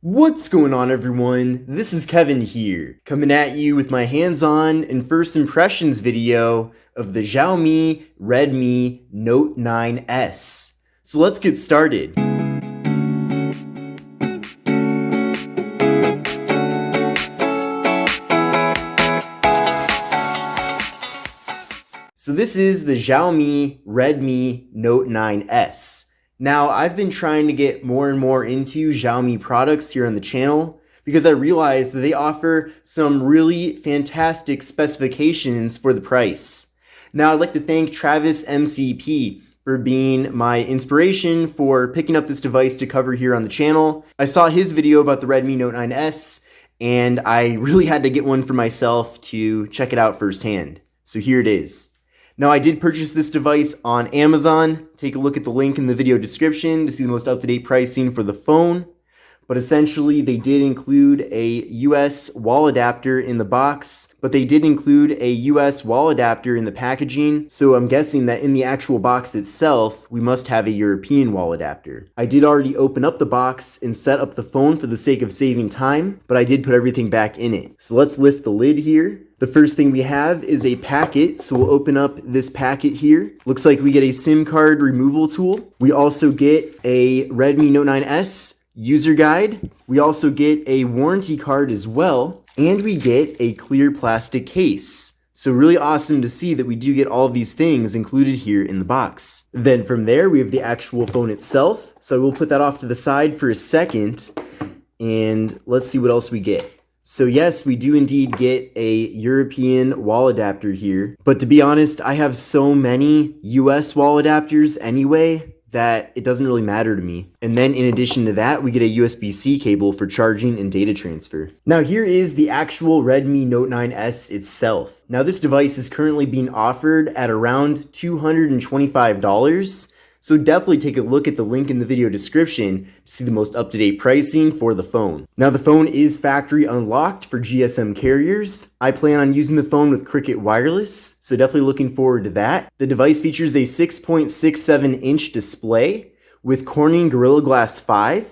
What's going on, everyone? This is Kevin here, coming at you with my hands-on and first impressions video of the Xiaomi Redmi Note 9S. So let's get started. So this is the Xiaomi Redmi Note 9S. Now, I've been trying to get more and more into Xiaomi products here on the channel because I realized that they offer some really fantastic specifications for the price. Now, I'd like to thank Travis MCP for being my inspiration for picking up this device to cover here on the channel. I saw his video about the Redmi Note 9S and I really had to get one for myself to check it out firsthand. So here it is. Now, I did purchase this device on Amazon. Take a look at the link in the video description to see the most up-to-date pricing for the phone. But essentially, they did include a US wall adapter in the box, but they did include a US wall adapter in the packaging. So I'm guessing that in the actual box itself, we must have a European wall adapter. I did already open up the box and set up the phone for the sake of saving time, but I did put everything back in it. So let's lift the lid here. The first thing we have is a packet, so we'll open up this packet here. Looks like we get a SIM card removal tool. We also get a Redmi Note 9S user guide. We also get a warranty card as well, and we get a clear plastic case. So really awesome to see that we do get all of these things included here in the box. Then from there, we have the actual phone itself. So we'll put that off to the side for a second, and let's see what else we get. So yes, we do indeed get a European wall adapter here, but to be honest, I have so many US wall adapters anyway that it doesn't really matter to me. And then in addition to that, we get a USB-C cable for charging and data transfer. Now here is the actual Redmi Note 9S itself. Now this device is currently being offered at around $225. So definitely take a look at the link in the video description to see the most up-to-date pricing for the phone. Now the phone is factory unlocked for GSM carriers. I plan on using the phone with Cricket Wireless, so definitely looking forward to that. The device features a 6.67-inch display with Corning Gorilla Glass 5.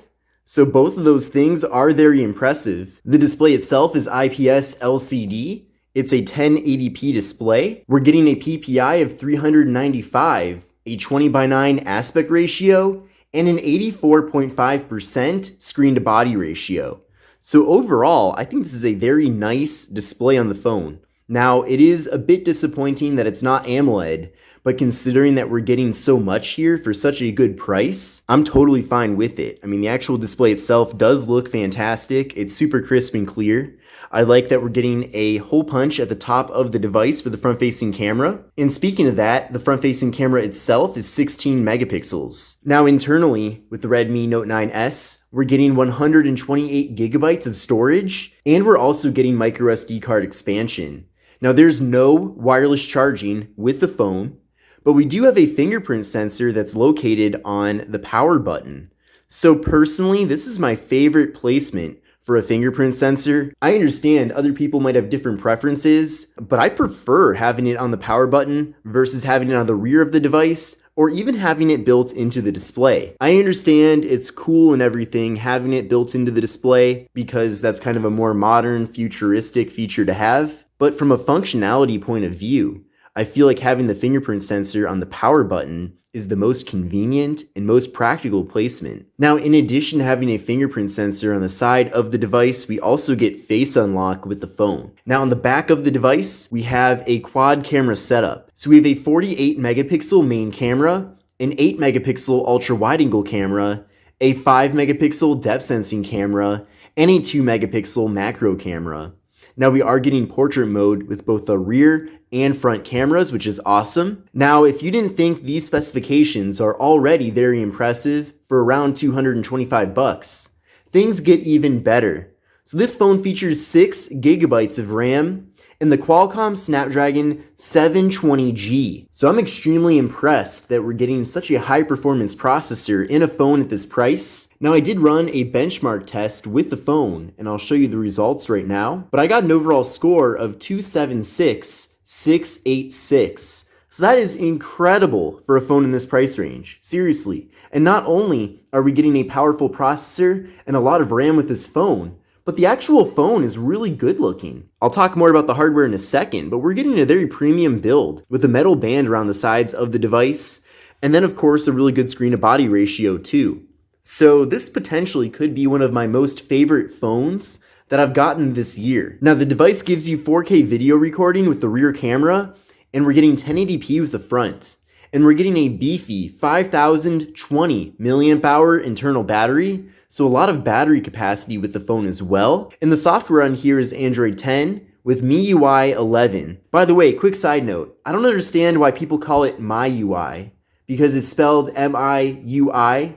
So both of those things are very impressive. The display itself is IPS LCD. It's a 1080p display. We're getting a PPI of 395. A 20:9 aspect ratio, and an 84.5% screen to body ratio. So overall, I think this is a very nice display on the phone. Now, it is a bit disappointing that it's not AMOLED, but considering that we're getting so much here for such a good price, I'm totally fine with it. I mean, the actual display itself does look fantastic. It's super crisp and clear. I like that we're getting a hole punch at the top of the device for the front-facing camera. And speaking of that, the front-facing camera itself is 16 megapixels. Now internally, with the Redmi Note 9S, we're getting 128 gigabytes of storage, and we're also getting microSD card expansion. Now there's no wireless charging with the phone, but we do have a fingerprint sensor that's located on the power button. So personally, this is my favorite placement for a fingerprint sensor. I understand other people might have different preferences, but I prefer having it on the power button versus having it on the rear of the device or even having it built into the display. I understand it's cool and everything having it built into the display because that's kind of a more modern, futuristic feature to have. But from a functionality point of view, I feel like having the fingerprint sensor on the power button is the most convenient and most practical placement. Now, in addition to having a fingerprint sensor on the side of the device, we also get face unlock with the phone. Now, on the back of the device, we have a quad camera setup. So we have a 48 megapixel main camera, an 8 megapixel ultra wide angle camera, a 5 megapixel depth sensing camera, and a 2 megapixel macro camera. Now we are getting portrait mode with both the rear and front cameras, which is awesome. Now, if you didn't think these specifications are already very impressive for around $225, things get even better. So this phone features 6 gigabytes of RAM and the Qualcomm Snapdragon 720G. So I'm extremely impressed that we're getting such a high performance processor in a phone at this price. Now I did run a benchmark test with the phone and I'll show you the results right now, but I got an overall score of 276,686. So that is incredible for a phone in this price range, seriously. And not only are we getting a powerful processor and a lot of RAM with this phone, but the actual phone is really good looking. I'll talk more about the hardware in a second, but we're getting a very premium build with a metal band around the sides of the device, and then of course a really good screen to body ratio too. So this potentially could be one of my most favorite phones that I've gotten this year. Now the device gives you 4K video recording with the rear camera, and we're getting 1080p with the front. And we're getting a beefy 5020 milliamp hour internal battery, so a lot of battery capacity with the phone as well. And the software on here is Android 10 with MIUI 11. By the way, quick side note, I don't understand why people call it MIUI, because it's spelled M-I-U-I,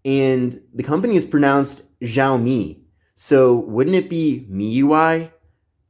and the company is pronounced Xiaomi. So wouldn't it be MIUI?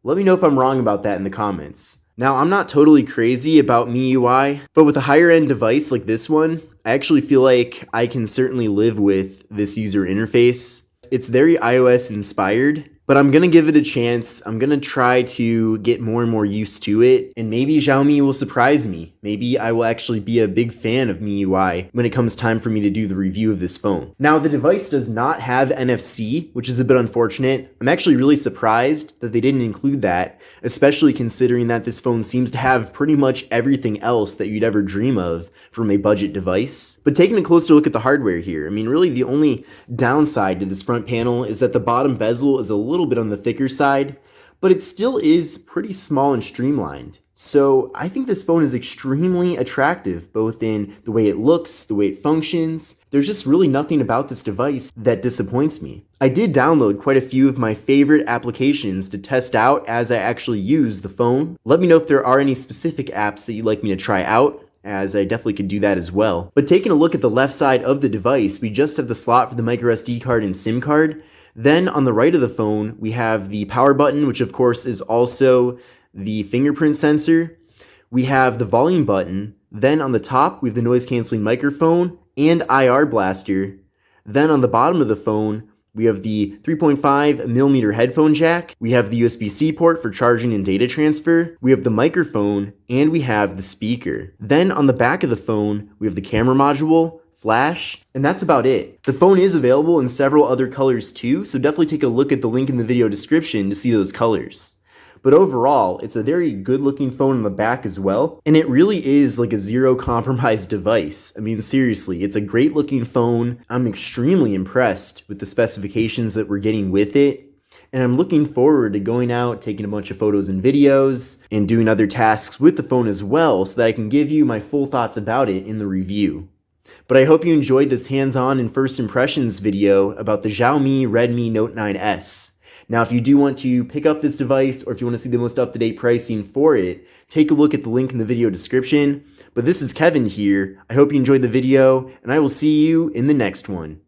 Let me know if I'm wrong about that in the comments. Now, I'm not totally crazy about MIUI, but with a higher end device like this one, I actually feel like I can certainly live with this user interface. It's very iOS inspired, but I'm gonna give it a chance. I'm gonna try to get more and more used to it, and maybe Xiaomi will surprise me. Maybe I will actually be a big fan of MIUI when it comes time for me to do the review of this phone. Now, the device does not have NFC, which is a bit unfortunate. I'm actually really surprised that they didn't include that, especially considering that this phone seems to have pretty much everything else that you'd ever dream of from a budget device. But taking a closer look at the hardware here, I mean, really the only downside to this front panel is that the bottom bezel is a little bit on the thicker side, but it still is pretty small and streamlined. So I think this phone is extremely attractive, both in the way it looks, the way it functions. There's just really nothing about this device that disappoints me. I did download quite a few of my favorite applications to test out as I actually use the phone. Let me know if there are any specific apps that you'd like me to try out, as I definitely could do that as well. But taking a look at the left side of the device, we just have the slot for the microSD card and SIM card. Then on the right of the phone, we have the power button, which of course is also the fingerprint sensor. We have the volume button. Then on the top, we have the noise canceling microphone and IR blaster. Then on the bottom of the phone, we have the 3.5mm headphone jack. We have the USB-C port for charging and data transfer. We have the microphone, and we have the speaker. Then on the back of the phone, we have the camera module, flash, and that's about it. The phone is available in several other colors too, so definitely take a look at the link in the video description to see those colors. But overall, it's a very good looking phone on the back as well, and it really is like a zero compromise device. I mean, seriously, it's a great looking phone. I'm extremely impressed with the specifications that we're getting with it, and I'm looking forward to going out, taking a bunch of photos and videos, and doing other tasks with the phone as well, so that I can give you my full thoughts about it in the review. But I hope you enjoyed this hands-on and first impressions video about the Xiaomi Redmi Note 9S. Now, if you do want to pick up this device, or if you want to see the most up-to-date pricing for it, take a look at the link in the video description. But this is Kevin here. I hope you enjoyed the video, and I will see you in the next one.